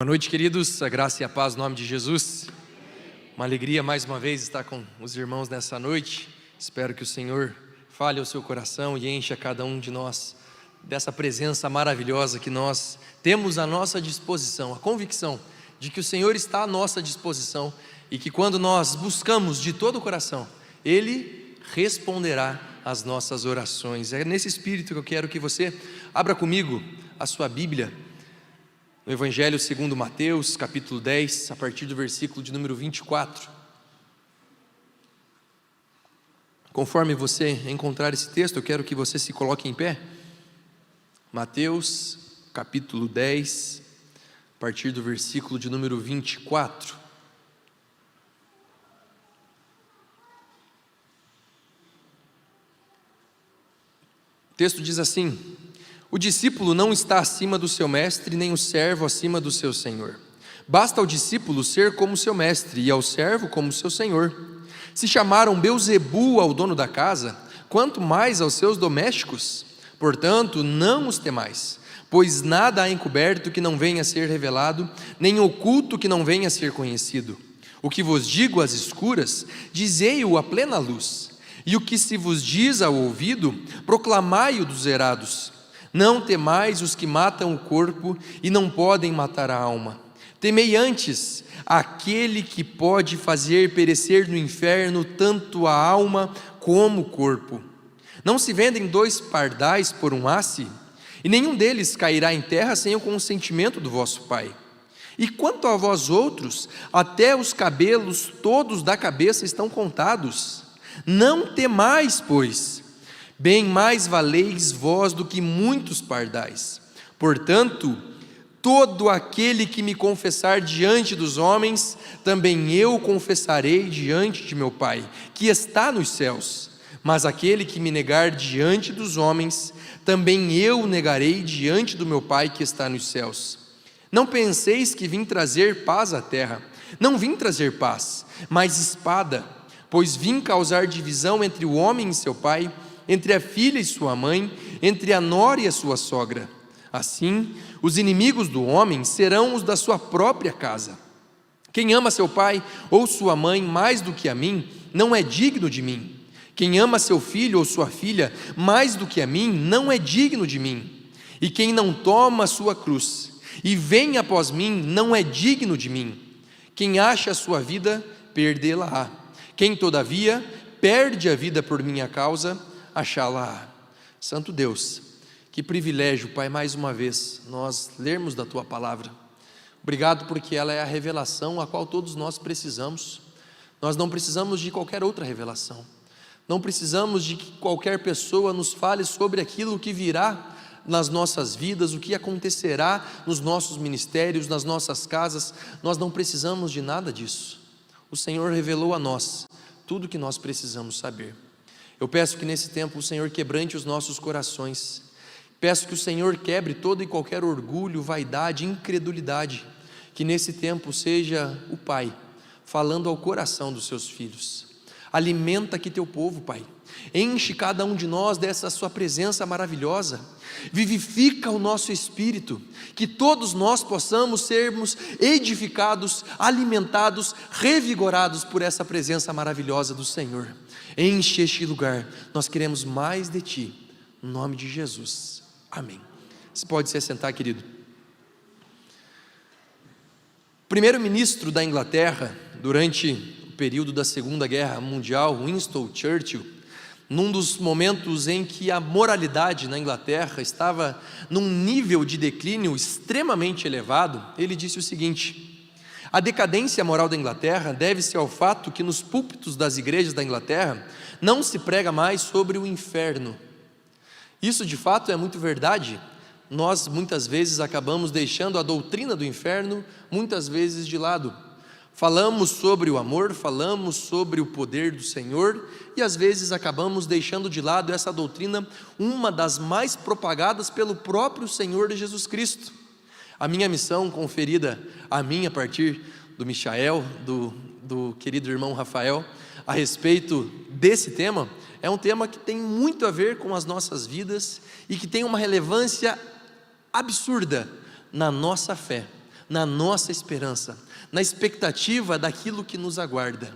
Boa noite, queridos, a graça e a paz no nome de Jesus. Uma alegria mais uma vez estar com os irmãos nessa noite. Espero que o Senhor fale ao seu coração e encha cada um de nós dessa presença maravilhosa que nós temos à nossa disposição, a convicção de que o Senhor está à nossa disposição e que quando nós buscamos de todo o coração, Ele responderá às nossas orações. É nesse espírito que eu quero que você abra comigo a sua Bíblia no Evangelho segundo Mateus, capítulo 10, a partir do versículo de número 24. Conforme você encontrar esse texto, eu quero que você se coloque em pé. Mateus, capítulo 10, a partir do versículo de número 24. O texto diz assim: o discípulo não está acima do seu mestre, nem o servo acima do seu senhor. Basta ao discípulo ser como seu mestre, e ao servo como seu senhor. Se chamaram Beelzebu ao dono da casa, quanto mais aos seus domésticos? Portanto, não os temais, pois nada há encoberto que não venha a ser revelado, nem oculto que não venha a ser conhecido. O que vos digo às escuras, dizei-o à plena luz, e o que se vos diz ao ouvido, proclamai-o dos erados. Não temais os que matam o corpo e não podem matar a alma. Temei antes aquele que pode fazer perecer no inferno tanto a alma como o corpo. Não se vendem 2 pardais por um asse? E nenhum deles cairá em terra sem o consentimento do vosso Pai. E quanto a vós outros, até os cabelos todos da cabeça estão contados. Não temais, pois, bem mais valeis vós do que muitos pardais. Portanto, todo aquele que me confessar diante dos homens, também eu confessarei diante de meu Pai, que está nos céus. Mas aquele que me negar diante dos homens, também eu negarei diante do meu Pai que está nos céus. Não penseis que vim trazer paz à terra. Não vim trazer paz, mas espada, pois vim causar divisão entre o homem e seu pai, entre a filha e sua mãe, entre a nora e a sua sogra. Assim, os inimigos do homem serão os da sua própria casa. Quem ama seu pai ou sua mãe mais do que a mim, não é digno de mim. Quem ama seu filho ou sua filha mais do que a mim, não é digno de mim. E quem não toma a sua cruz e vem após mim, não é digno de mim. Quem acha a sua vida, perdê-la-á. Quem, todavia, perde a vida por minha causa, achá-la. Santo Deus, que privilégio, Pai, mais uma vez nós lermos da Tua Palavra. Obrigado porque ela é a revelação a qual todos nós precisamos. Nós não precisamos de qualquer outra revelação, não precisamos de que qualquer pessoa nos fale sobre aquilo que virá nas nossas vidas, o que acontecerá nos nossos ministérios, nas nossas casas. Nós não precisamos de nada disso. O Senhor revelou a nós tudo o que nós precisamos saber. Eu peço que nesse tempo o Senhor quebrante os nossos corações. Peço que o Senhor quebre todo e qualquer orgulho, vaidade, incredulidade. Que nesse tempo seja o Pai falando ao coração dos seus filhos. Alimenta aqui teu povo, Pai. Enche cada um de nós dessa sua presença maravilhosa. Vivifica o nosso espírito. Que todos nós possamos sermos edificados, alimentados, revigorados por essa presença maravilhosa do Senhor. Enche este lugar, nós queremos mais de Ti, no nome de Jesus, amém. Você pode se assentar, querido. O primeiro-ministro da Inglaterra, durante o período da Segunda Guerra Mundial, Winston Churchill, num dos momentos em que a moralidade na Inglaterra estava num nível de declínio extremamente elevado, ele disse o seguinte: a decadência moral da Inglaterra deve-se ao fato que nos púlpitos das igrejas da Inglaterra não se prega mais sobre o inferno. Isso de fato é muito verdade. Nós muitas vezes acabamos deixando a doutrina do inferno muitas vezes de lado. Falamos sobre o amor, falamos sobre o poder do Senhor e às vezes acabamos deixando de lado essa doutrina, uma das mais propagadas pelo próprio Senhor Jesus Cristo. A minha missão conferida a mim a partir do Michael, do querido irmão Rafael, a respeito desse tema, é um tema que tem muito a ver com as nossas vidas e que tem uma relevância absurda na nossa fé, na nossa esperança, na expectativa daquilo que nos aguarda.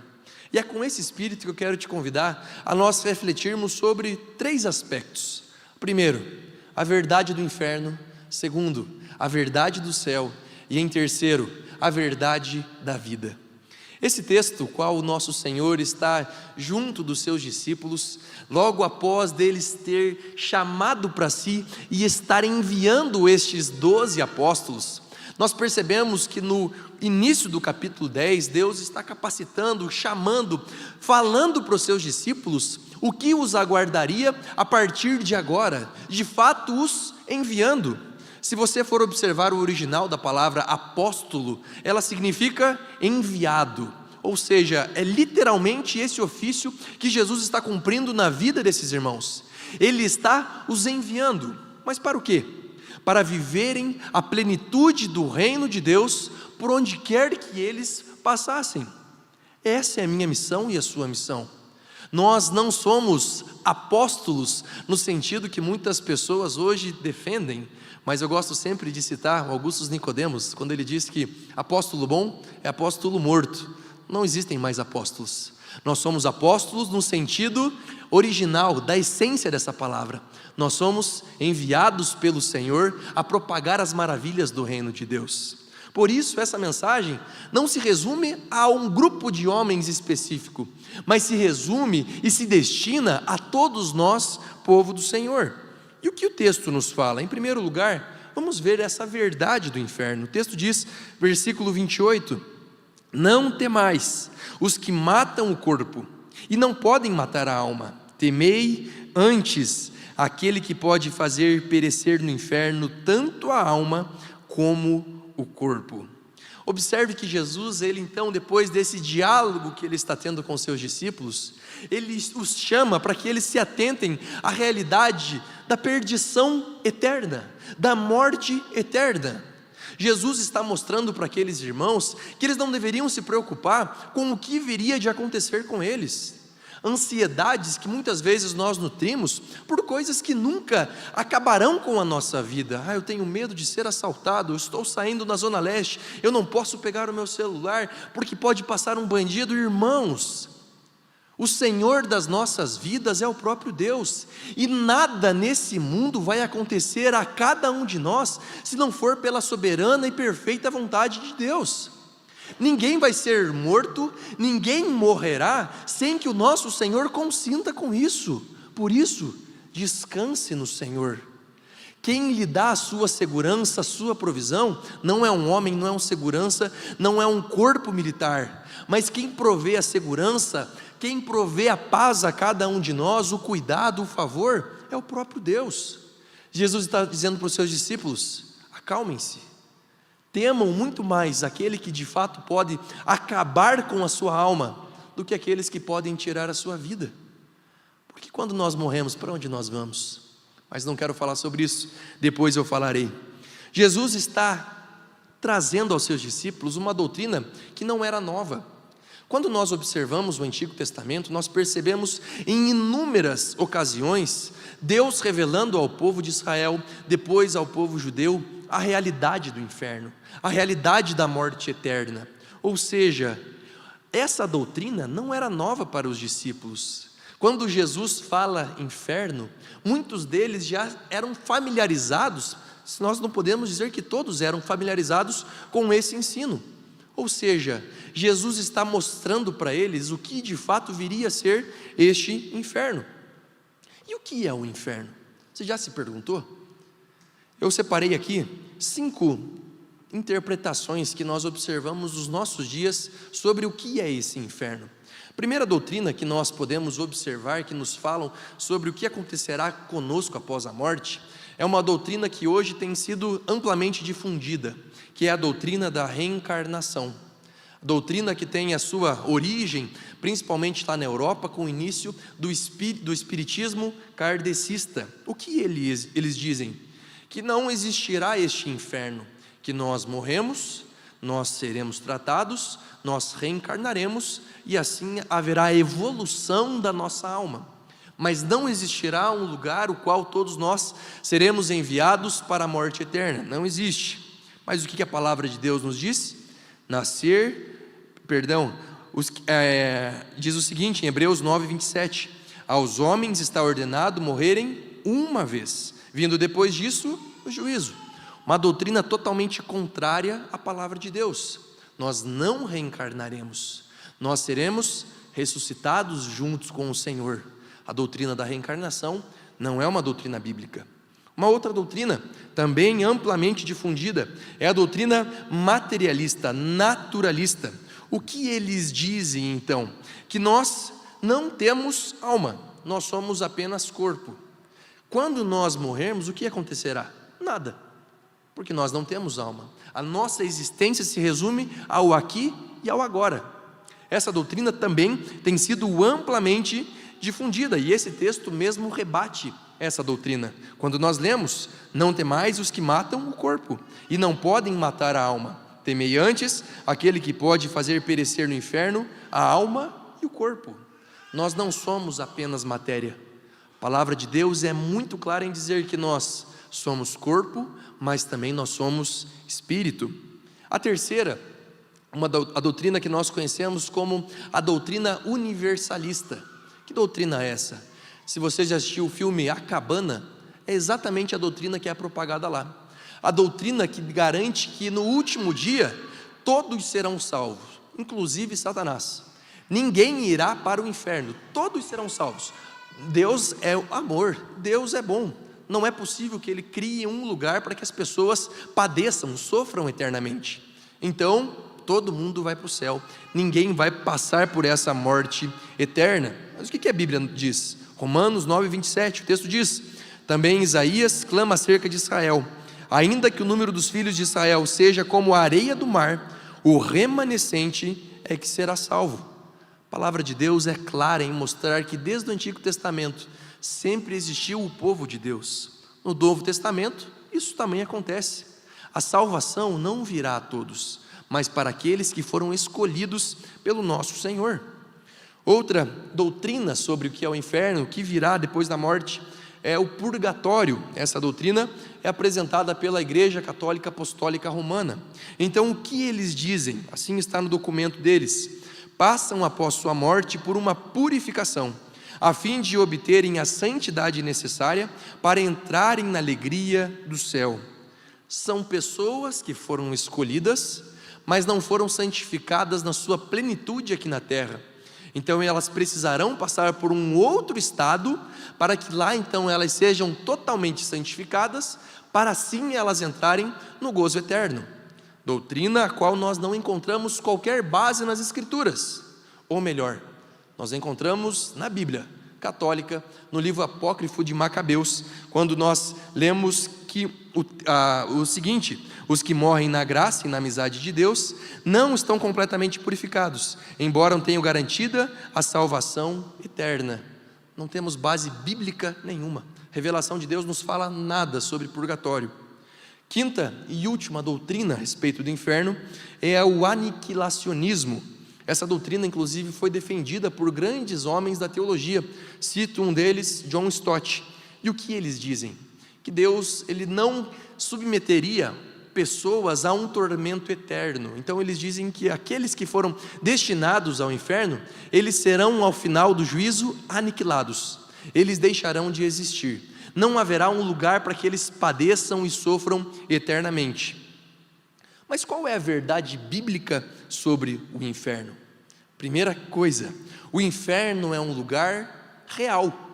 E é com esse espírito que eu quero te convidar a nós refletirmos sobre 3 aspectos. Primeiro, a verdade do inferno. Segundo, a verdade do céu. E em terceiro, a verdade da vida. Esse texto, qual o nosso Senhor está junto dos seus discípulos, logo após deles ter chamado para si e estar enviando estes 12 apóstolos, nós percebemos que no início do capítulo 10, Deus está capacitando, chamando, falando para os seus discípulos o que os aguardaria a partir de agora, de fato os enviando. Se você for observar o original da palavra apóstolo, ela significa enviado, ou seja, é literalmente esse ofício que Jesus está cumprindo na vida desses irmãos. Ele está os enviando, mas para o quê? Para viverem a plenitude do reino de Deus por onde quer que eles passassem. Essa é a minha missão e a sua missão. Nós não somos apóstolos no sentido que muitas pessoas hoje defendem, mas eu gosto sempre de citar Augusto Nicodemos, quando ele diz que apóstolo bom é apóstolo morto. Não existem mais apóstolos. Nós somos apóstolos no sentido original, da essência dessa palavra. Nós somos enviados pelo Senhor a propagar as maravilhas do reino de Deus. Por isso, essa mensagem não se resume a um grupo de homens específico, mas se resume e se destina a todos nós, povo do Senhor. E o que o texto nos fala? Em primeiro lugar, vamos ver essa verdade do inferno. O texto diz, versículo 28, não temais os que matam o corpo e não podem matar a alma, temei antes aquele que pode fazer perecer no inferno tanto a alma como o corpo. Observe que Jesus, ele então, depois desse diálogo que ele está tendo com seus discípulos, ele os chama para que eles se atentem à realidade da perdição eterna, da morte eterna. Jesus está mostrando para aqueles irmãos que eles não deveriam se preocupar com o que viria de acontecer com eles. Ansiedades que muitas vezes nós nutrimos por coisas que nunca acabarão com a nossa vida. Eu tenho medo de ser assaltado, eu estou saindo na Zona Leste, eu não posso pegar o meu celular porque pode passar um bandido. Irmãos, o Senhor das nossas vidas é o próprio Deus, e nada nesse mundo vai acontecer a cada um de nós se não for pela soberana e perfeita vontade de Deus. Ninguém vai ser morto, ninguém morrerá sem que o nosso Senhor consinta com isso. Por isso, descanse no Senhor. Quem lhe dá a sua segurança, a sua provisão, não é um homem, não é um segurança, não é um corpo militar, mas quem provê a segurança, quem provê a paz a cada um de nós, o cuidado, o favor, é o próprio Deus. Jesus está dizendo para os seus discípulos, acalmem-se, temam muito mais aquele que de fato pode acabar com a sua alma, do que aqueles que podem tirar a sua vida. Porque quando nós morremos, para onde nós vamos? Mas não quero falar sobre isso, depois eu falarei. Jesus está trazendo aos seus discípulos uma doutrina que não era nova. Quando nós observamos o Antigo Testamento, nós percebemos em inúmeras ocasiões, Deus revelando ao povo de Israel, depois ao povo judeu, a realidade do inferno, a realidade da morte eterna. Ou seja, essa doutrina não era nova para os discípulos. Quando Jesus fala inferno, muitos deles já eram familiarizados, nós não podemos dizer que todos eram familiarizados com esse ensino. Ou seja, Jesus está mostrando para eles o que de fato viria a ser este inferno. E o que é o inferno? Você já se perguntou? Eu separei aqui 5 interpretações que nós observamos nos nossos dias sobre o que é esse inferno. A primeira doutrina que nós podemos observar, que nos falam sobre o que acontecerá conosco após a morte, é uma doutrina que hoje tem sido amplamente difundida, que é a doutrina da reencarnação. A doutrina que tem a sua origem, principalmente lá na Europa, com o início do espiritismo kardecista. O que eles dizem? Que não existirá este inferno, que nós morremos, nós seremos tratados, nós reencarnaremos e assim haverá a evolução da nossa alma. Mas não existirá um lugar o qual todos nós seremos enviados para a morte eterna. Não existe. Mas o que a palavra de Deus nos diz? Diz o seguinte em Hebreus 9, 27: aos homens está ordenado morrerem uma vez, vindo depois disso o juízo. Uma doutrina totalmente contrária à palavra de Deus. Nós não reencarnaremos, nós seremos ressuscitados juntos com o Senhor. A doutrina da reencarnação não é uma doutrina bíblica. Uma outra doutrina, também amplamente difundida, é a doutrina materialista, naturalista. O que eles dizem então? Que nós não temos alma, nós somos apenas corpo. Quando nós morrermos, o que acontecerá? Nada, porque nós não temos alma. A nossa existência se resume ao aqui e ao agora. Essa doutrina também tem sido amplamente difundida, e esse texto mesmo rebate essa doutrina. Quando nós lemos: não temais os que matam o corpo, e não podem matar a alma. Temei antes aquele que pode fazer perecer no inferno a alma e o corpo. Nós não somos apenas matéria. A palavra de Deus é muito clara em dizer que nós somos corpo, mas também nós somos espírito. A terceira, a doutrina que nós conhecemos como a doutrina universalista. Que doutrina é essa? Se você já assistiu o filme A Cabana, é exatamente a doutrina que é propagada lá. A doutrina que garante que no último dia todos serão salvos, inclusive Satanás. Ninguém irá para o inferno, todos serão salvos. Deus é amor, Deus é bom. Não é possível que Ele crie um lugar para que as pessoas padeçam, sofram eternamente. Então, todo mundo vai para o céu, ninguém vai passar por essa morte eterna. Mas o que a Bíblia diz? Romanos 9, 27, o texto diz: também Isaías clama acerca de Israel: ainda que o número dos filhos de Israel seja como a areia do mar, o remanescente é que será salvo. A palavra de Deus é clara em mostrar que desde o Antigo Testamento sempre existiu o povo de Deus. No Novo Testamento isso também acontece. A salvação não virá a todos, mas para aqueles que foram escolhidos pelo nosso Senhor. Outra doutrina sobre o que é o inferno, o que virá depois da morte, é o purgatório. Essa doutrina é apresentada pela Igreja Católica Apostólica Romana. Então o que eles dizem? Assim está no documento deles: passam após sua morte por uma purificação, a fim de obterem a santidade necessária para entrarem na alegria do céu. São pessoas que foram escolhidas, mas não foram santificadas na sua plenitude aqui na terra. Então elas precisarão passar por um outro estado, para que lá então elas sejam totalmente santificadas, para assim elas entrarem no gozo eterno. Doutrina a qual nós não encontramos qualquer base nas Escrituras, ou melhor, nós encontramos na Bíblia católica, no livro apócrifo de Macabeus, quando nós lemos que o seguinte: os que morrem na graça e na amizade de Deus não estão completamente purificados, embora tenham garantida a salvação eterna. Não temos base bíblica nenhuma. A revelação de Deus nos fala nada sobre purgatório. Quinta e última doutrina a respeito do inferno é o aniquilacionismo. Essa doutrina inclusive foi defendida por grandes homens da teologia. Cito um deles, John Stott. E o que eles dizem? Que Deus ele não submeteria pessoas a um tormento eterno. Então eles dizem que aqueles que foram destinados ao inferno, eles serão ao final do juízo aniquilados, eles deixarão de existir, não haverá um lugar para que eles padeçam e sofram eternamente. Mas qual é a verdade bíblica sobre o inferno? Primeira coisa, o inferno é um lugar real.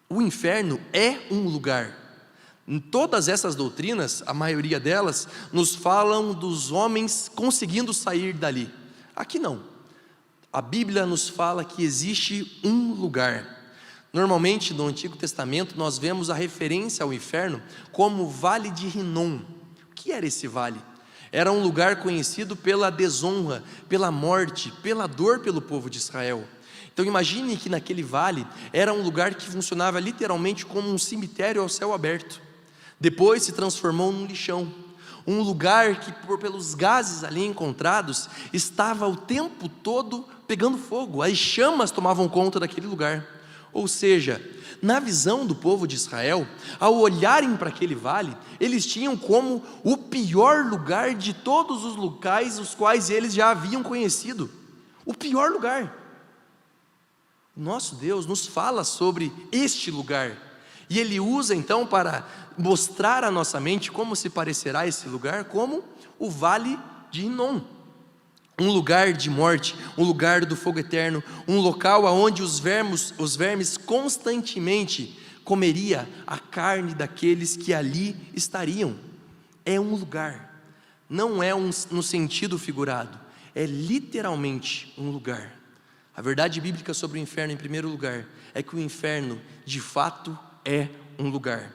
O inferno é um lugar. Em todas essas doutrinas, a maioria delas, nos falam dos homens conseguindo sair dali. Aqui não. A Bíblia nos fala que existe um lugar. Normalmente no Antigo Testamento nós vemos a referência ao inferno como o Vale de Rinom. O que era esse vale? Era um lugar conhecido pela desonra, pela morte, pela dor pelo povo de Israel. Então imagine que naquele vale era um lugar que funcionava literalmente como um cemitério ao céu aberto. Depois se transformou num lixão, um lugar que pelos gases ali encontrados estava o tempo todo pegando fogo. As chamas tomavam conta daquele lugar. Ou seja, na visão do povo de Israel, ao olharem para aquele vale, eles tinham como o pior lugar de todos os locais os quais eles já haviam conhecido. O pior lugar. Nosso Deus nos fala sobre este lugar, e Ele usa então para mostrar à nossa mente como se parecerá esse lugar, como o Vale de Rinom. Um lugar de morte, um lugar do fogo eterno, um local onde os vermes constantemente comeria a carne daqueles que ali estariam. É um lugar, não é no sentido figurado, é literalmente um lugar. A verdade bíblica sobre o inferno, em primeiro lugar, é que o inferno de fato é um lugar.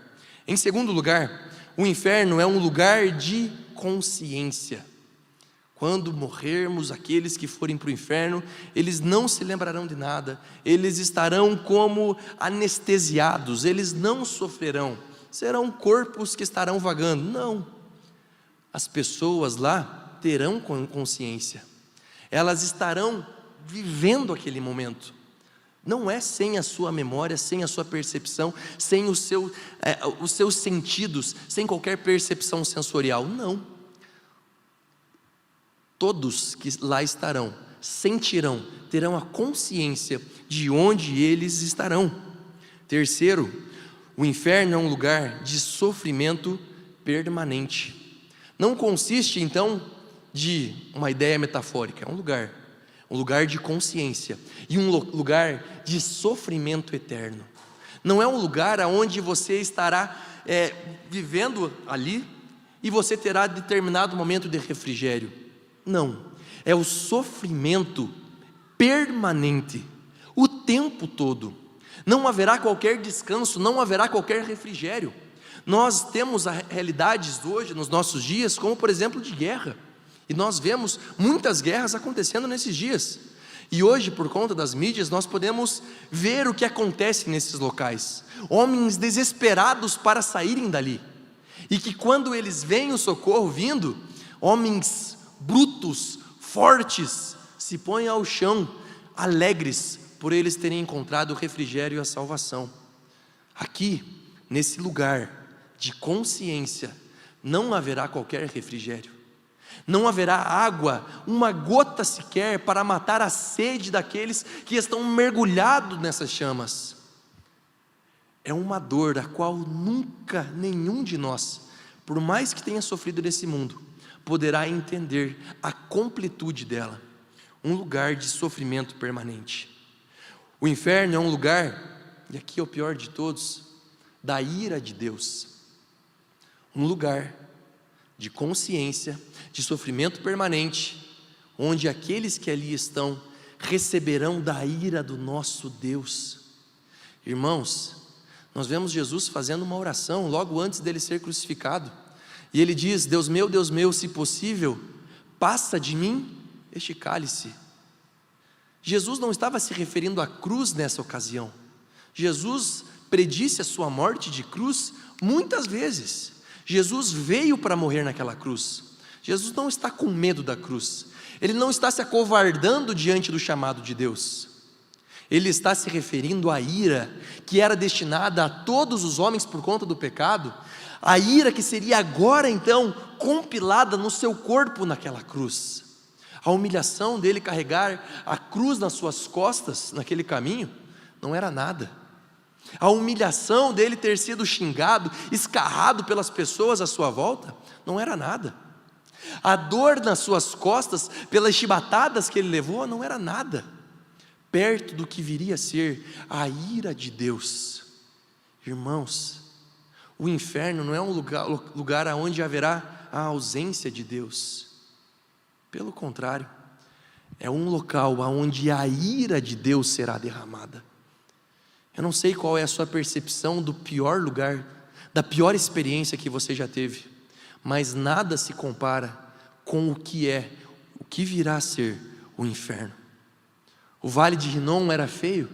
Em segundo lugar, o inferno é um lugar de consciência. Quando morrermos, aqueles que forem para o inferno, eles não se lembrarão de nada, eles estarão como anestesiados, eles não sofrerão, serão corpos que estarão vagando. Não, as pessoas lá terão consciência, elas estarão vivendo aquele momento. Não é sem a sua memória, sem a sua percepção, sem os seus sentidos, sem qualquer percepção sensorial, não. Todos que lá estarão, sentirão, terão a consciência de onde eles estarão. Terceiro, o inferno é um lugar de sofrimento permanente. Não consiste então de uma ideia metafórica, é um lugar de consciência e um lugar de sofrimento eterno. Não é um lugar onde você estará vivendo ali e você terá determinado momento de refrigério. Não, é o sofrimento permanente, o tempo todo. Não haverá qualquer descanso, não haverá qualquer refrigério. Nós temos realidades hoje, nos nossos dias, como por exemplo de guerra. E nós vemos muitas guerras acontecendo nesses dias. E hoje, por conta das mídias, nós podemos ver o que acontece nesses locais. Homens desesperados para saírem dali. E que quando eles veem o socorro vindo, homens brutos, fortes, se põem ao chão, alegres por eles terem encontrado o refrigério e a salvação. Aqui, nesse lugar de consciência, não haverá qualquer refrigério, não haverá água, uma gota sequer para matar a sede daqueles que estão mergulhados nessas chamas. É uma dor a qual nunca nenhum de nós, por mais que tenha sofrido nesse mundo, poderá entender a completude dela. Um lugar de sofrimento permanente. O inferno é um lugar, e aqui é o pior de todos, da ira de Deus. Um lugar de consciência, de sofrimento permanente, onde aqueles que ali estão receberão da ira do nosso Deus. Irmãos, nós vemos Jesus fazendo uma oração logo antes dele ser crucificado. E ele diz: Deus meu, se possível, passa de mim este cálice. Jesus não estava se referindo à cruz nessa ocasião. Jesus predisse a sua morte de cruz muitas vezes. Jesus veio para morrer naquela cruz. Jesus não está com medo da cruz. Ele não está se acovardando diante do chamado de Deus. Ele está se referindo à ira que era destinada a todos os homens por conta do pecado, a ira que seria agora então compilada no seu corpo naquela cruz. A humilhação dele carregar a cruz nas suas costas naquele caminho não era nada. A humilhação dele ter sido xingado, escarrado pelas pessoas à sua volta não era nada. A dor nas suas costas pelas chibatadas que ele levou não era nada, perto do que viria a ser a ira de Deus. Irmãos, o inferno não é um lugar onde haverá a ausência de Deus. Pelo contrário, é um local onde a ira de Deus será derramada. Eu não sei qual é a sua percepção do pior lugar, da pior experiência que você já teve, mas nada se compara com o que virá a ser o inferno. O Vale de Rinom era feio,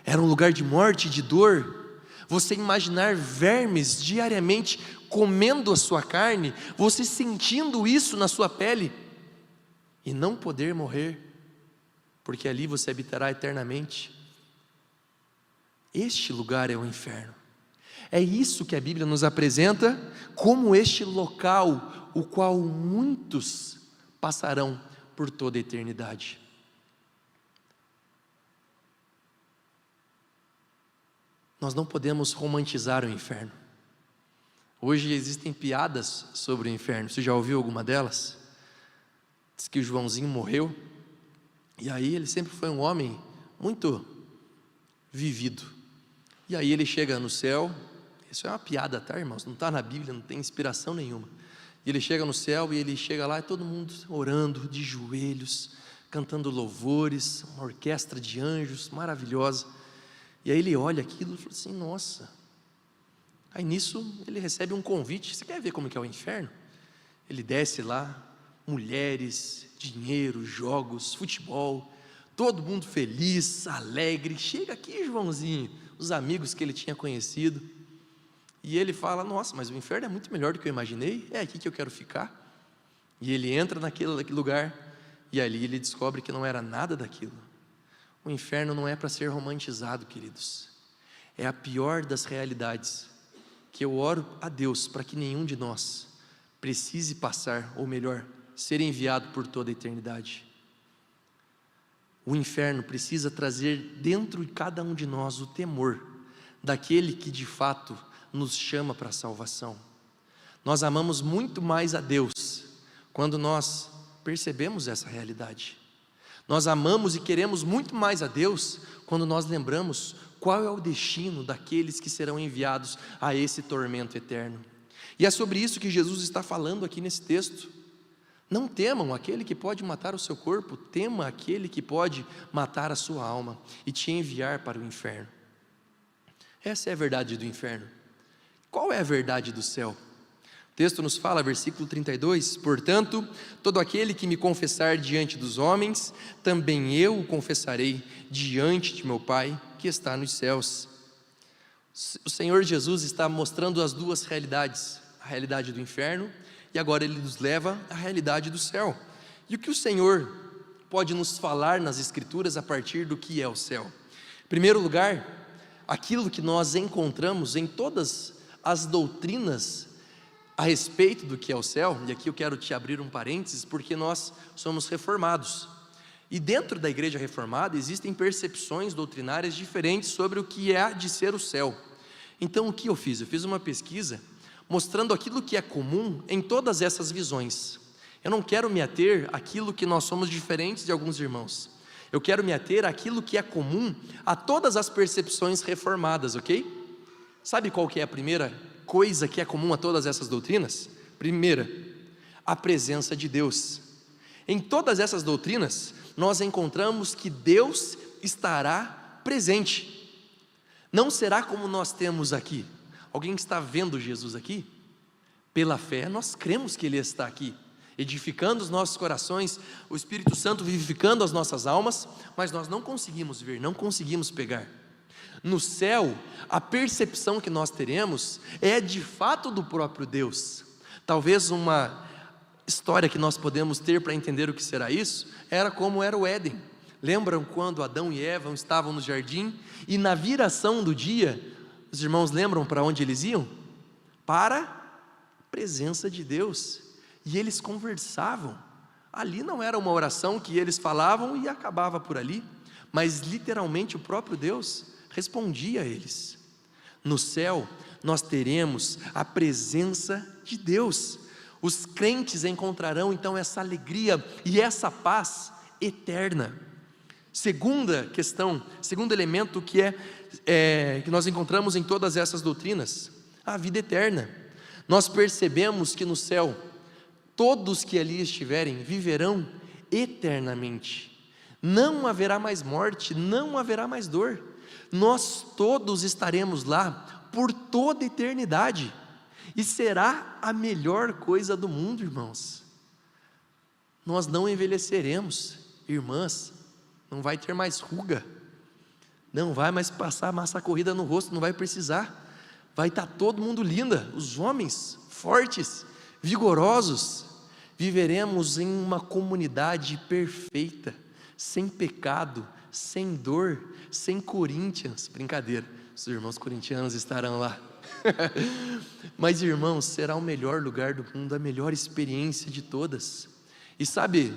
era um lugar de morte, de dor. Você imaginar vermes diariamente comendo a sua carne, você sentindo isso na sua pele, e não poder morrer, porque ali você habitará eternamente. Este lugar é o inferno. É isso que a Bíblia nos apresenta como este local, o qual muitos passarão por toda a eternidade. Nós não podemos romantizar o inferno. Hoje existem piadas sobre o inferno. Você já ouviu alguma delas? Diz que o Joãozinho morreu, e aí ele sempre foi um homem muito vivido. E aí ele chega no céu, isso é uma piada, tá, irmãos? Não está na Bíblia, não tem inspiração nenhuma. E ele chega no céu, e ele chega lá, e todo mundo orando, de joelhos, cantando louvores, uma orquestra de anjos maravilhosa. E aí ele olha aquilo e fala assim, nossa. Aí nisso ele recebe um convite, você quer ver como que é o inferno? Ele desce lá, mulheres, dinheiro, jogos, futebol, todo mundo feliz, alegre. Chega aqui, Joãozinho, os amigos que ele tinha conhecido, e ele fala, nossa, mas o inferno é muito melhor do que eu imaginei, é aqui que eu quero ficar. E ele entra naquele lugar, e ali ele descobre que não era nada daquilo. O inferno não é para ser romantizado, queridos, é a pior das realidades, que eu oro a Deus para que nenhum de nós precise passar, ou melhor, ser enviado por toda a eternidade. O inferno precisa trazer dentro de cada um de nós o temor daquele que de fato nos chama para a salvação. Nós amamos muito mais a Deus quando nós percebemos essa realidade. Nós amamos e queremos muito mais a Deus quando nós lembramos qual é o destino daqueles que serão enviados a esse tormento eterno. E é sobre isso que Jesus está falando aqui nesse texto. Não temam aquele que pode matar o seu corpo, tema aquele que pode matar a sua alma e te enviar para o inferno. Essa é a verdade do inferno. Qual é a verdade do céu? O texto nos fala, versículo 32, portanto, todo aquele que me confessar diante dos homens, também eu o confessarei diante de meu Pai que está nos céus. O Senhor Jesus está mostrando as duas realidades, a realidade do inferno, e agora Ele nos leva à realidade do céu. E o que o Senhor pode nos falar nas Escrituras a partir do que é o céu? Em primeiro lugar, aquilo que nós encontramos em todas as doutrinas a respeito do que é o céu, e aqui eu quero te abrir um parênteses, porque nós somos reformados, e dentro da igreja reformada existem percepções doutrinárias diferentes sobre o que é de ser o céu. Então o que eu fiz? Eu fiz uma pesquisa mostrando aquilo que é comum em todas essas visões. Eu não quero me ater àquilo que nós somos diferentes de alguns irmãos, eu quero me ater àquilo que é comum a todas as percepções reformadas, ok? Sabe qual que é a primeira coisa que é comum a todas essas doutrinas? Primeira, a presença de Deus. Em todas essas doutrinas, nós encontramos que Deus estará presente. Não será como nós temos aqui. Alguém que está vendo Jesus aqui? Pela fé, nós cremos que Ele está aqui, edificando os nossos corações, o Espírito Santo vivificando as nossas almas, mas nós não conseguimos ver, não conseguimos pegar. No céu, a percepção que nós teremos é de fato do próprio Deus. Talvez uma história que nós podemos ter para entender o que será isso, era como era o Éden. Lembram quando Adão e Eva estavam no jardim, e na viração do dia, os irmãos lembram para onde eles iam? Para a presença de Deus, e eles conversavam. Ali não era uma oração que eles falavam e acabava por ali, mas literalmente o próprio Deus respondia a eles. No céu nós teremos a presença de Deus. Os crentes encontrarão então essa alegria e essa paz eterna. Segunda questão, segundo elemento que que nós encontramos em todas essas doutrinas, a vida eterna. Nós percebemos que no céu todos que ali estiverem viverão eternamente. Não haverá mais morte, não haverá mais dor. Nós todos estaremos lá por toda a eternidade, e será a melhor coisa do mundo, irmãos. Nós não envelheceremos, irmãs, não vai ter mais ruga, não vai mais passar massa corrida no rosto, não vai precisar, vai estar todo mundo linda, os homens fortes, vigorosos, viveremos em uma comunidade perfeita, sem pecado, sem dor, sem Corinthians. Brincadeira, os irmãos corintianos estarão lá. Mas, irmãos, será o melhor lugar do mundo, a melhor experiência de todas. E sabe,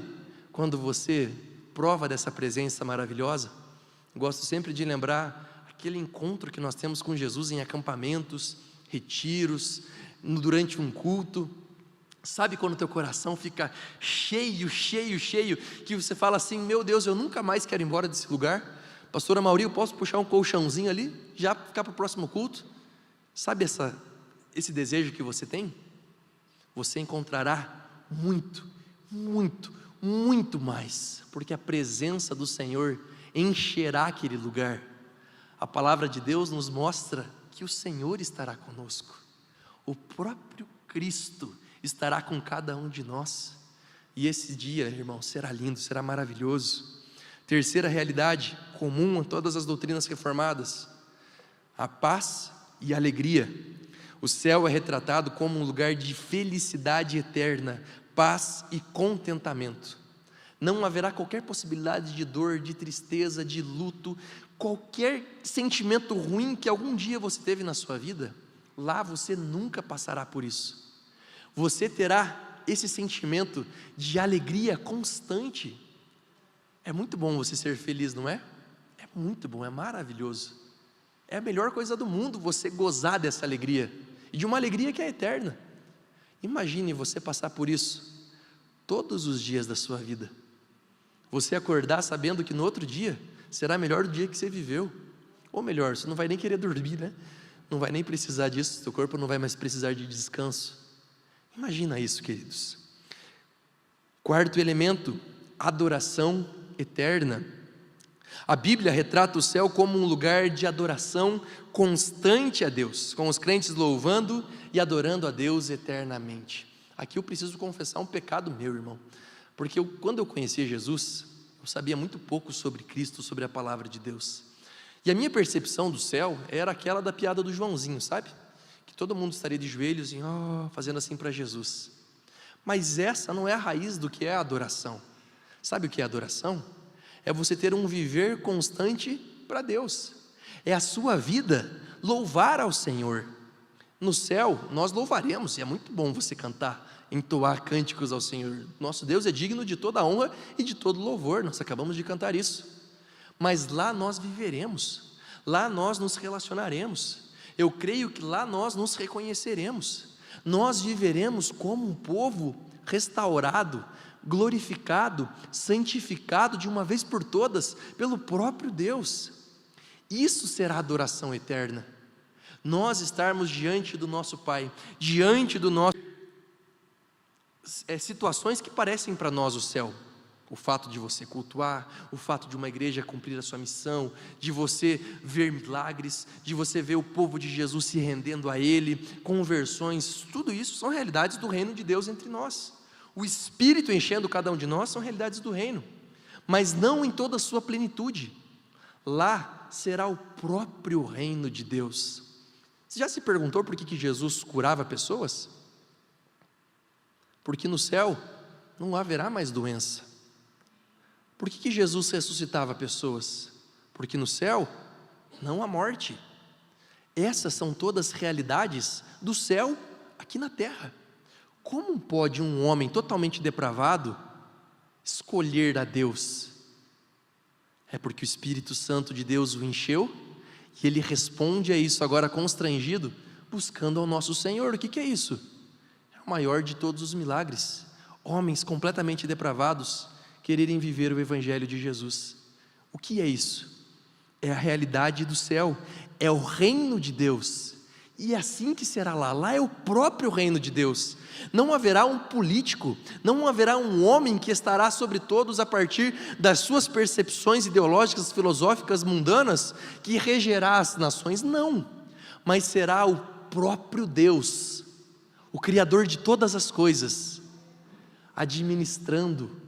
quando você prova dessa presença maravilhosa, gosto sempre de lembrar aquele encontro que nós temos com Jesus em acampamentos, retiros, durante um culto. Sabe quando teu coração fica cheio, que você fala assim: meu Deus, eu nunca mais quero ir embora desse lugar. Pastora Mauri, eu posso puxar um colchãozinho ali, já ficar para o próximo culto? Sabe esse desejo que você tem? Você encontrará muito mais, porque a presença do Senhor encherá aquele lugar. A palavra de Deus nos mostra que o Senhor estará conosco, o próprio Cristo estará com cada um de nós, e esse dia, irmão, será lindo, será maravilhoso. Terceira realidade, comum a todas as doutrinas reformadas: a paz e a alegria. O céu é retratado como um lugar de felicidade eterna, paz e contentamento. Não haverá qualquer possibilidade de dor, de tristeza, de luto, qualquer sentimento ruim que algum dia você teve na sua vida. Lá você nunca passará por isso. Você terá esse sentimento de alegria constante. É muito bom você ser feliz, não é? É muito bom, é maravilhoso. É a melhor coisa do mundo você gozar dessa alegria, e de uma alegria que é eterna. Imagine você passar por isso todos os dias da sua vida. Você acordar sabendo que no outro dia será melhor do dia que você viveu. Ou melhor, você não vai nem querer dormir, né? Não vai nem precisar disso, seu corpo não vai mais precisar de descanso. Imagina isso, queridos. Quarto elemento, adoração eterna. A Bíblia retrata o céu como um lugar de adoração constante a Deus, com os crentes louvando e adorando a Deus eternamente. Aqui eu preciso confessar um pecado meu, irmão, porque quando eu conheci Jesus, eu sabia muito pouco sobre Cristo, sobre a palavra de Deus, e a minha percepção do céu era aquela da piada do Joãozinho, sabe? Que todo mundo estaria de joelhos e fazendo assim para Jesus. Mas essa não é a raiz do que é a adoração. Sabe o que é adoração? É você ter um viver constante para Deus, é a sua vida louvar ao Senhor. No céu nós louvaremos, e é muito bom você cantar, entoar cânticos ao Senhor. Nosso Deus é digno de toda honra e de todo louvor, nós acabamos de cantar isso. Mas lá nós viveremos, lá nós nos relacionaremos, eu creio que lá nós nos reconheceremos, nós viveremos como um povo restaurado, glorificado, santificado de uma vez por todas pelo próprio Deus. Isso será adoração eterna. Nós estarmos diante do nosso Pai, diante do nosso situações que parecem para nós o céu. O fato de você cultuar, o fato de uma igreja cumprir a sua missão, de você ver milagres, de você ver o povo de Jesus se rendendo a Ele, conversões, tudo isso são realidades do reino de Deus entre nós. O Espírito enchendo cada um de nós são realidades do reino, mas não em toda a sua plenitude. Lá será o próprio reino de Deus. Você já se perguntou por que Jesus curava pessoas? Porque no céu não haverá mais doença. Por que Jesus ressuscitava pessoas? Porque no céu não há morte. Essas são todas realidades do céu aqui na terra. Como pode um homem totalmente depravado escolher a Deus? É porque o Espírito Santo de Deus o encheu, e ele responde a isso agora constrangido, buscando ao nosso Senhor. O que é isso? É o maior de todos os milagres. Homens completamente depravados quererem viver o Evangelho de Jesus. O que é isso? É a realidade do céu, é o reino de Deus, e é assim que será lá. Lá é o próprio reino de Deus. Não haverá um político, não haverá um homem que estará sobre todos a partir das suas percepções ideológicas, filosóficas, mundanas, que regerá as nações, não, mas será o próprio Deus, o Criador de todas as coisas, administrando,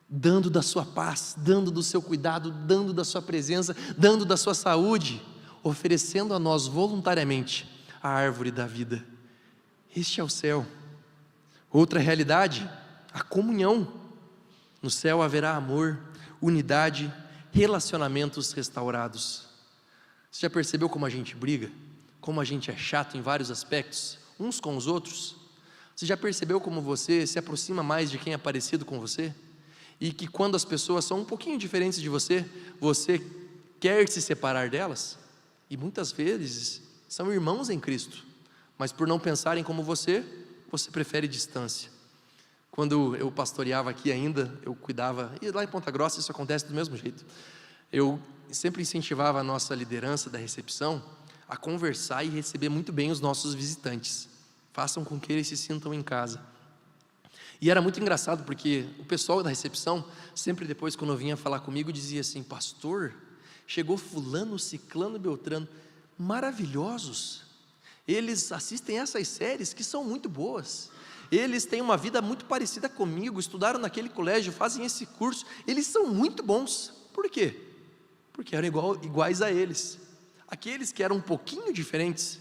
dando da sua paz, dando do seu cuidado, dando da sua presença, dando da sua saúde, oferecendo a nós voluntariamente a árvore da vida. Este é o céu. Outra realidade, a comunhão. No céu haverá amor, unidade, relacionamentos restaurados. Você já percebeu como a gente briga? Como a gente é chato em vários aspectos, uns com os outros? Você já percebeu como você se aproxima mais de quem é parecido com você? E que quando as pessoas são um pouquinho diferentes de você, você quer se separar delas? E muitas vezes são irmãos em Cristo, mas por não pensarem como você prefere distância. Quando eu pastoreava aqui ainda, eu cuidava, e lá em Ponta Grossa isso acontece do mesmo jeito. Eu sempre incentivava a nossa liderança da recepção a conversar e receber muito bem os nossos visitantes. Façam com que eles se sintam em casa. E era muito engraçado porque o pessoal da recepção, sempre depois quando vinha falar comigo, dizia assim: pastor, chegou fulano, ciclano, beltrano, maravilhosos. Eles assistem essas séries que são muito boas. Eles têm uma vida muito parecida comigo, estudaram naquele colégio, fazem esse curso, eles são muito bons. Por quê? Porque eram iguais a eles. Aqueles que eram um pouquinho diferentes,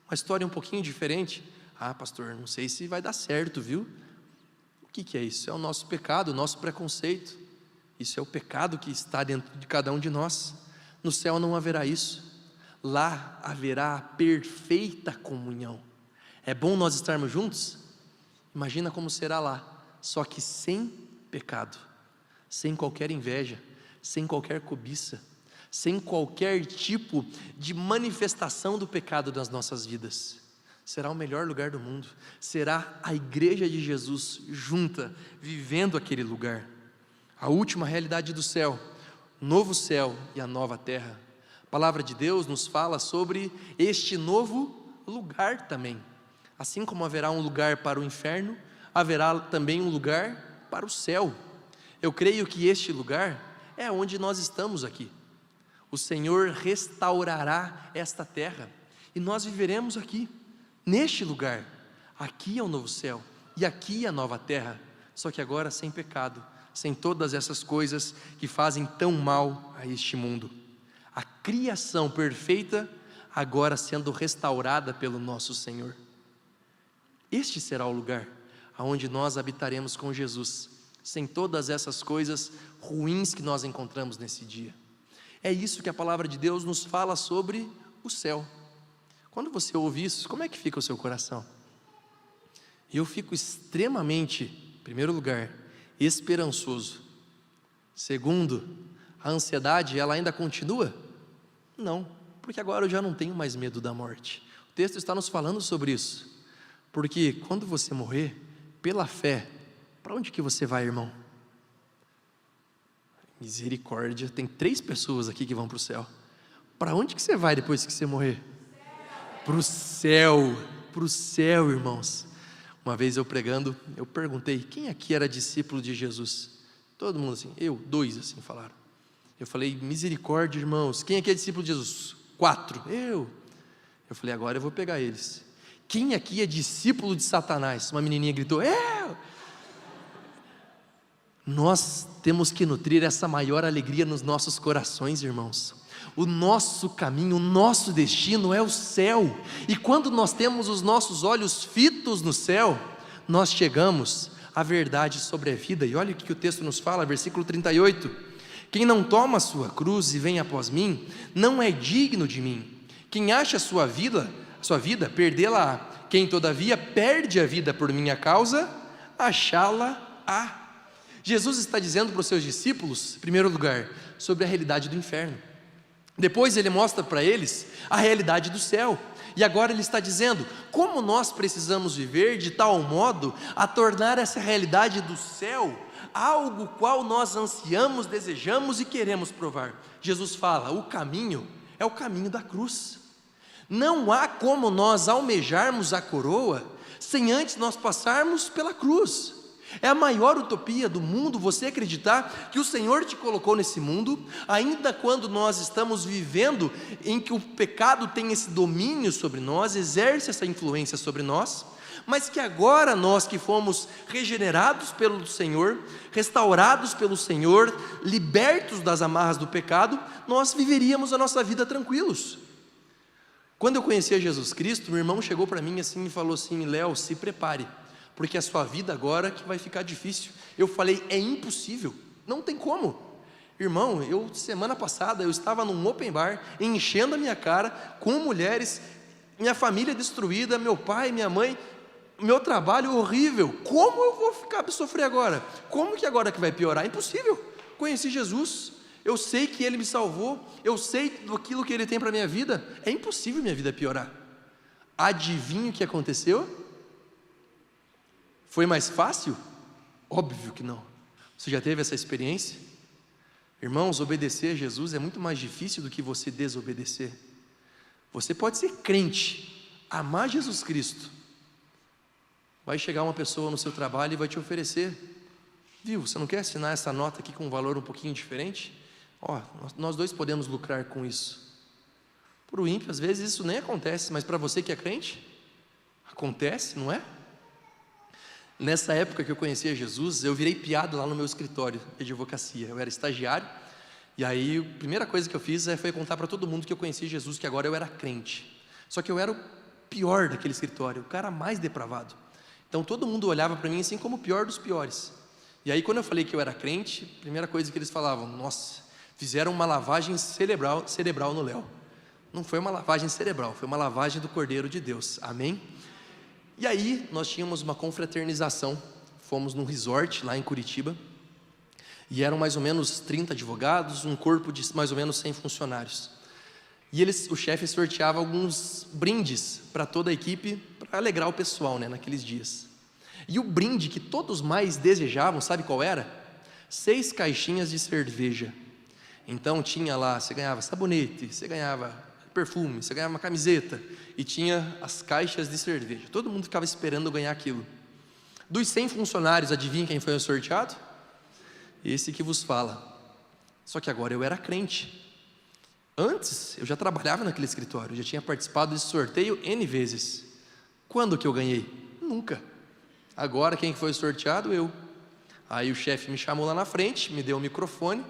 uma história um pouquinho diferente, ah pastor, não sei se vai dar certo, viu? O que é isso? É o nosso pecado, o nosso preconceito. Isso é o pecado que está dentro de cada um de nós. No céu não haverá isso. Lá haverá a perfeita comunhão. É bom nós estarmos juntos? Imagina como será lá, só que sem pecado, sem qualquer inveja, sem qualquer cobiça, sem qualquer tipo de manifestação do pecado nas nossas vidas. Será o melhor lugar do mundo, será a igreja de Jesus junta, vivendo aquele lugar. A última realidade do céu, o novo céu e a nova terra. A palavra de Deus nos fala sobre este novo lugar também. Assim como haverá um lugar para o inferno, haverá também um lugar para o céu. Eu creio que este lugar é onde nós estamos aqui. O Senhor restaurará esta terra e nós viveremos aqui, neste lugar. Aqui é o novo céu e aqui é a nova terra, só que agora sem pecado, sem todas essas coisas que fazem tão mal a este mundo. A criação perfeita agora sendo restaurada pelo nosso Senhor. Este será o lugar aonde nós habitaremos com Jesus, sem todas essas coisas ruins que nós encontramos nesse dia. É isso que a palavra de Deus nos fala sobre o céu. Quando você ouve isso, como é que fica o seu coração? Eu fico extremamente, em primeiro lugar, esperançoso. Segundo, a ansiedade, ela ainda continua? Não, porque agora eu já não tenho mais medo da morte. O texto está nos falando sobre isso. Porque quando você morrer, pela fé, para onde que você vai, irmão? Misericórdia, tem 3 pessoas aqui que vão para o céu. Para onde que você vai depois que você morrer? Para o céu, irmãos. Uma vez eu pregando, eu perguntei, quem aqui era discípulo de Jesus? Todo mundo assim, 2 assim falaram. Eu falei, misericórdia, irmãos, quem aqui é discípulo de Jesus? 4, eu falei, agora eu vou pegar eles. Quem aqui é discípulo de Satanás? Uma menininha gritou, eu! Nós temos que nutrir essa maior alegria nos nossos corações, irmãos. O nosso caminho, o nosso destino é o céu. E quando nós temos os nossos olhos fitos no céu, nós chegamos à verdade sobre a vida. E olha o que o texto nos fala, versículo 38. Quem não toma a sua cruz e vem após mim, não é digno de mim. Quem acha a sua vida, perdê-la-á. Quem todavia perde a vida por minha causa, achá-la-á. Jesus está dizendo para os seus discípulos, em primeiro lugar, sobre a realidade do inferno. Depois ele mostra para eles a realidade do céu. E agora ele está dizendo como nós precisamos viver de tal modo a tornar essa realidade do céu algo qual nós ansiamos, desejamos e queremos provar. Jesus fala, o caminho é o caminho da cruz. Não há como nós almejarmos a coroa sem antes nós passarmos pela cruz. É a maior utopia do mundo você acreditar que o Senhor te colocou nesse mundo, ainda quando nós estamos vivendo em que o pecado tem esse domínio sobre nós, exerce essa influência sobre nós, mas que agora nós que fomos regenerados pelo Senhor, restaurados pelo Senhor, libertos das amarras do pecado, nós viveríamos a nossa vida tranquilos. Quando eu conhecia Jesus Cristo, meu irmão chegou para mim assim e falou assim, Léo, se prepare, porque a sua vida agora que vai ficar difícil. Eu falei, é impossível, não tem como. Irmão, semana passada eu estava num open bar, enchendo a minha cara, com mulheres, minha família destruída, meu pai, minha mãe, meu trabalho horrível. Como eu vou sofrer agora? Como que agora que vai piorar? Impossível. Conheci Jesus, eu sei que Ele me salvou, eu sei daquilo que Ele tem para a minha vida. É impossível minha vida piorar. Adivinha o que aconteceu? Foi mais fácil? Óbvio que não. Você já teve essa experiência? Irmãos, obedecer a Jesus é muito mais difícil do que você desobedecer. Você pode ser crente, amar Jesus Cristo. Vai chegar uma pessoa no seu trabalho e vai te oferecer: viu, você não quer assinar essa nota aqui com um valor um pouquinho diferente? Nós dois podemos lucrar com isso. Para o ímpio, às vezes isso nem acontece, mas para você que é crente, acontece, não é? Nessa época que eu conhecia Jesus, eu virei piada lá no meu escritório de advocacia. Eu era estagiário, e aí a primeira coisa que eu fiz foi contar para todo mundo que eu conhecia Jesus, que agora eu era crente. Só que eu era o pior daquele escritório, o cara mais depravado. Então todo mundo olhava para mim assim como o pior dos piores. E aí quando eu falei que eu era crente, a primeira coisa que eles falavam: nossa, fizeram uma lavagem cerebral no Léo. Não foi uma lavagem cerebral, foi uma lavagem do Cordeiro de Deus, amém? E aí nós tínhamos uma confraternização, fomos num resort lá em Curitiba, e eram mais ou menos 30 advogados, um corpo de mais ou menos 100 funcionários. E o chefe sorteava alguns brindes para toda a equipe, para alegrar o pessoal, naqueles dias. E o brinde que todos mais desejavam, sabe qual era? 6 caixinhas de cerveja. Então tinha lá, você ganhava sabonete, você ganhava perfume, você ganhava uma camiseta, e tinha as caixas de cerveja. Todo mundo ficava esperando ganhar aquilo. Dos 100 funcionários, adivinha quem foi o sorteado? Esse que vos fala. Só que agora eu era crente. Antes eu já trabalhava naquele escritório, já tinha participado desse sorteio N vezes. Quando que eu ganhei? Nunca. Agora quem foi sorteado? Eu. Aí o chefe me chamou lá na frente, me deu o microfone.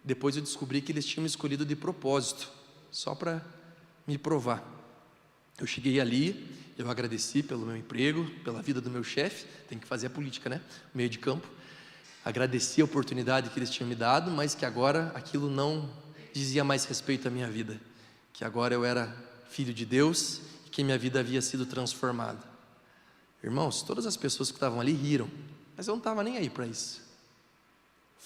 Depois eu descobri que eles tinham me escolhido de propósito, só para me provar. Eu cheguei ali, eu agradeci pelo meu emprego, pela vida do meu chefe, tem que fazer a política, meio de campo. Agradeci a oportunidade que eles tinham me dado, mas que agora aquilo não dizia mais respeito à minha vida, que agora eu era filho de Deus e que minha vida havia sido transformada. Irmãos, todas as pessoas que estavam ali riram, mas eu não estava nem aí para isso.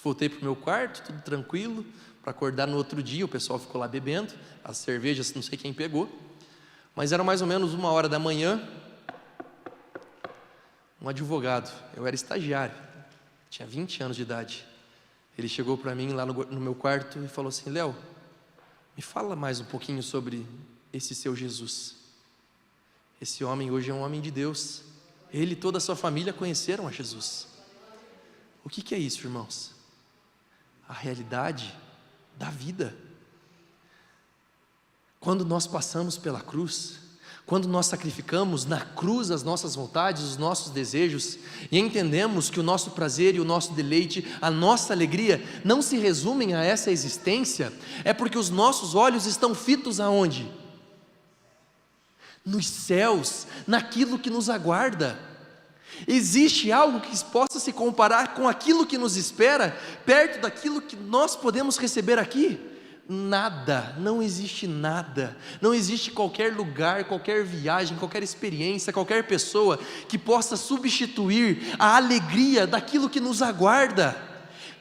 Voltei para o meu quarto, tudo tranquilo, para acordar no outro dia. O pessoal ficou lá bebendo, as cervejas não sei quem pegou, mas era mais ou menos 1h da manhã. Um advogado, eu era estagiário, tinha 20 anos de idade. Ele chegou para mim lá no meu quarto e falou assim: Léo, me fala mais um pouquinho sobre esse seu Jesus. Esse homem hoje é um homem de Deus, ele e toda a sua família conheceram a Jesus. O que é isso, irmãos? A realidade da vida. Quando nós passamos pela cruz, quando nós sacrificamos na cruz as nossas vontades, os nossos desejos, e entendemos que o nosso prazer e o nosso deleite, a nossa alegria, não se resumem a essa existência, é porque os nossos olhos estão fitos aonde? Nos céus, naquilo que nos aguarda. Existe algo que possa se comparar com aquilo que nos espera, perto daquilo que nós podemos receber aqui? Nada, não existe nada, não existe qualquer lugar, qualquer viagem, qualquer experiência, qualquer pessoa que possa substituir a alegria daquilo que nos aguarda.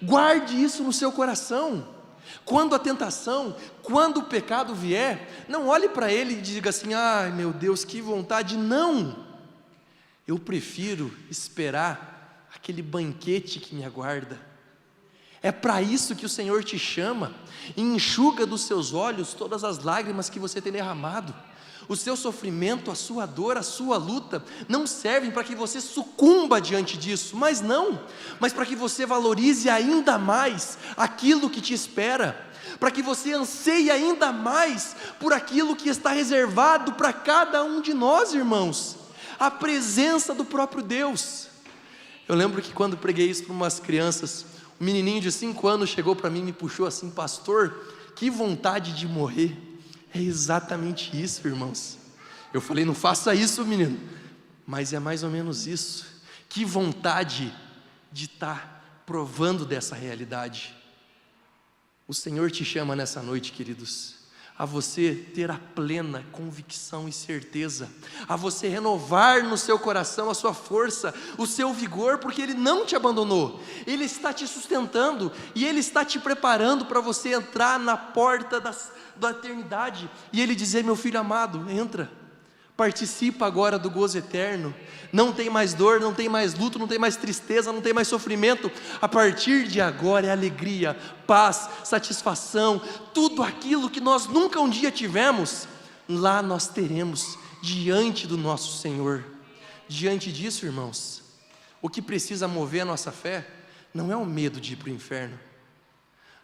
Guarde isso no seu coração. Quando a tentação, quando o pecado vier, não olhe para ele e diga assim: ai meu Deus, que vontade. Não, eu prefiro esperar aquele banquete que me aguarda. É para isso que o Senhor te chama, e enxuga dos seus olhos todas as lágrimas que você tem derramado. O seu sofrimento, a sua dor, a sua luta, não servem para que você sucumba diante disso, mas para que você valorize ainda mais aquilo que te espera, para que você anseie ainda mais por aquilo que está reservado para cada um de nós, irmãos, a presença do próprio Deus. Eu lembro que quando preguei isso para umas crianças, um menininho de 5 anos chegou para mim e me puxou assim: pastor, que vontade de morrer. É exatamente isso, irmãos. Eu falei: não faça isso, menino, mas é mais ou menos isso. Que vontade de estar provando dessa realidade. O Senhor te chama nessa noite, queridos, a você ter a plena convicção e certeza, a você renovar no seu coração a sua força, o seu vigor, porque Ele não te abandonou, Ele está te sustentando e Ele está te preparando para você entrar na porta da eternidade e Ele dizer: meu filho amado, entra, participa agora do gozo eterno. Não tem mais dor, não tem mais luto, não tem mais tristeza, não tem mais sofrimento. A partir de agora é alegria, paz, satisfação. Tudo aquilo que nós nunca um dia tivemos, lá nós teremos diante do nosso Senhor. Diante disso, irmãos, o que precisa mover a nossa fé não é o medo de ir para o inferno,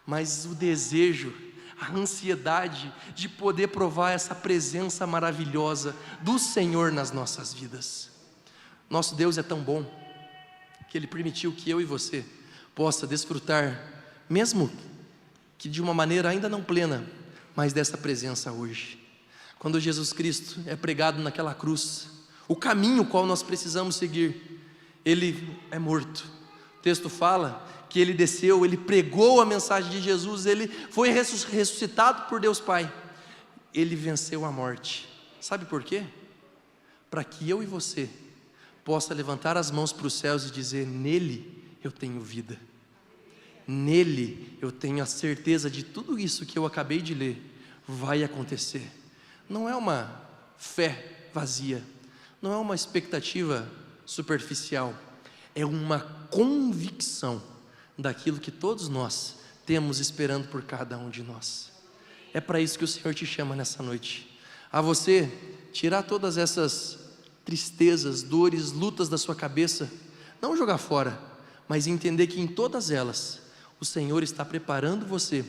mas o desejo, a ansiedade de poder provar essa presença maravilhosa do Senhor nas nossas vidas. Nosso Deus é tão bom, que Ele permitiu que eu e você possa desfrutar, mesmo que de uma maneira ainda não plena, mas dessa presença hoje. Quando Jesus Cristo é pregado naquela cruz, o caminho qual nós precisamos seguir, Ele é morto. O texto fala que Ele desceu, Ele pregou a mensagem de Jesus, Ele foi ressuscitado por Deus Pai, Ele venceu a morte. Sabe por quê? Para que eu e você possa levantar as mãos para os céus e dizer: nele eu tenho vida, nele eu tenho a certeza de tudo isso que eu acabei de ler vai acontecer. Não é uma fé vazia, não é uma expectativa superficial, é uma convicção daquilo que todos nós temos esperando por cada um de nós. É para isso que o Senhor te chama nessa noite, a você tirar todas essas tristezas, dores, lutas da sua cabeça, não jogar fora, mas entender que em todas elas o Senhor está preparando você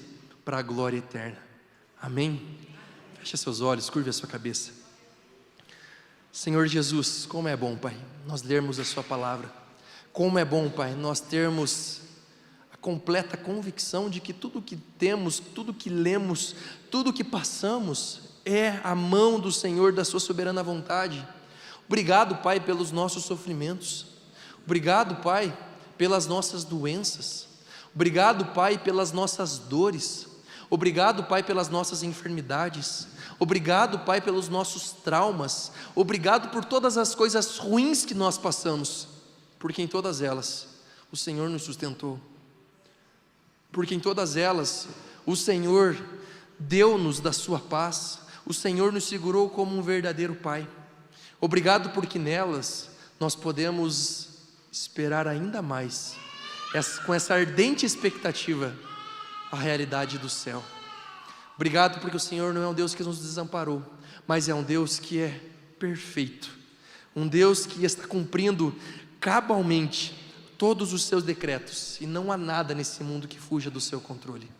para a glória eterna. Amém? Feche seus olhos, curve a sua cabeça. Senhor Jesus, como é bom, Pai, nós lermos a sua palavra. Como é bom, Pai, nós termos a completa convicção de que tudo que temos, tudo que lemos, tudo que passamos é a mão do Senhor, da sua soberana vontade. Obrigado, Pai, pelos nossos sofrimentos. Obrigado, Pai, pelas nossas doenças. Obrigado, Pai, pelas nossas dores. Obrigado, Pai, pelas nossas enfermidades. Obrigado, Pai, pelos nossos traumas. Obrigado por todas as coisas ruins que nós passamos, porque em todas elas o Senhor nos sustentou, porque em todas elas o Senhor deu-nos da sua paz, o Senhor nos segurou como um verdadeiro Pai. Obrigado porque nelas nós podemos esperar ainda mais, com essa ardente expectativa, a realidade do céu. Obrigado porque o Senhor não é um Deus que nos desamparou, mas é um Deus que é perfeito, um Deus que está cumprindo cabalmente todos os seus decretos, e não há nada nesse mundo que fuja do seu controle.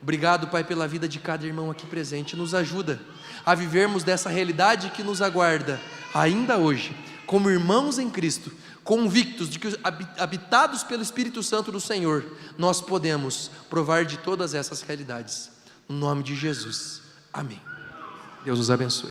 Obrigado, Pai, pela vida de cada irmão aqui presente. Nos ajuda a vivermos dessa realidade que nos aguarda ainda hoje, como irmãos em Cristo, convictos de que, habitados pelo Espírito Santo do Senhor, nós podemos provar de todas essas realidades. No nome de Jesus, amém. Deus os abençoe.